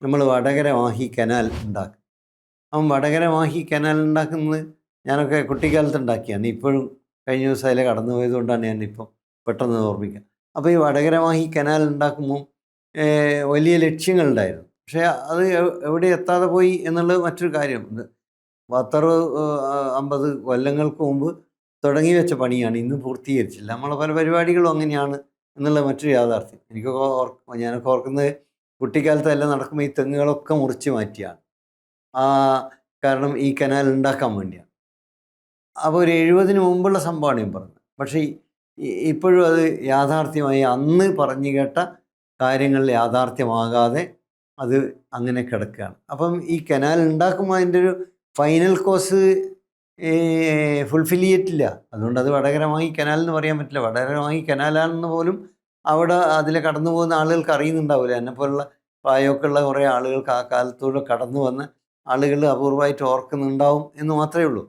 നമ്മൾ വടകര മാഹി കനാൽ ഉണ്ടാക്കും. അവൻ വടകര മാഹി കനാൽ ഉണ്ടാക്കുന്നത് ഞാനൊക്കെ കുട്ടിക്കാലത്ത് ഉണ്ടാക്കിയാണ്. ഇപ്പോഴും കഴിഞ്ഞ ദിവസം അതിൽ കടന്നു പോയതുകൊണ്ടാണ് ഞാനിപ്പം പെട്ടെന്ന് ഓർമ്മിക്കുക. അപ്പോൾ ഈ വടകര മാഹി കനാൽ ഉണ്ടാക്കുമ്പോൾ വലിയ ലക്ഷ്യങ്ങളുണ്ടായിരുന്നു. പക്ഷേ അത് എവിടെ എത്താതെ പോയി എന്നുള്ളത് മറ്റൊരു കാര്യം. 50 കൊല്ലങ്ങൾക്ക് മുമ്പ് തുടങ്ങി വെച്ച പണിയാണ്, ഇന്നും പൂർത്തീകരിച്ചില്ല. നമ്മളെ പല പരിപാടികളും അങ്ങനെയാണ് എന്നുള്ള മറ്റൊരു യാഥാർത്ഥ്യം. ഞാനൊക്കെ ഓർക്കുന്നത് കുട്ടിക്കാലത്ത് എല്ലാം നടക്കുമ്പോൾ ഈ തെങ്ങുകളൊക്കെ മുറിച്ച് മാറ്റിയാണ്. കാരണം ഈ കനാൽ ഉണ്ടാക്കാൻ വേണ്ടിയാണ്. അപ്പോൾ ഒരു 70-ന് മുമ്പുള്ള സംഭവമാണ് ഞാൻ പറഞ്ഞത്. പക്ഷേ ഇപ്പോഴും അത് യാഥാർത്ഥ്യമായി. അന്ന് പറഞ്ഞു കേട്ട കാര്യങ്ങൾ യാഥാർത്ഥ്യമാകാതെ അത് അങ്ങനെ കിടക്കുകയാണ്. അപ്പം ഈ കനാൽ ഉണ്ടാക്കുമ്പോൾ അതിൻ്റെ ഒരു ഫൈനൽ കോസ് ഫുൾഫിൽ ചെയ്തിട്ടില്ല. അതുകൊണ്ട് അത് വടകര മാഹി കനാൽ എന്ന് പറയാൻ പറ്റില്ല. വടകര മാഹി കനാലാണെന്ന് പോലും അവിടെ അതിലെ കടന്നു പോകുന്ന ആളുകൾക്ക് അറിയുന്നുണ്ടാവില്ല. എന്നെപ്പോലുള്ള പ്രായമൊക്കെ ഉള്ള കുറേ ആളുകൾക്ക് ആ കാലത്തൂടെ കടന്നു വന്ന ആളുകൾ അപൂർവമായിട്ട് ഓർക്കുന്നുണ്ടാവും എന്ന് മാത്രമേ ഉള്ളൂ.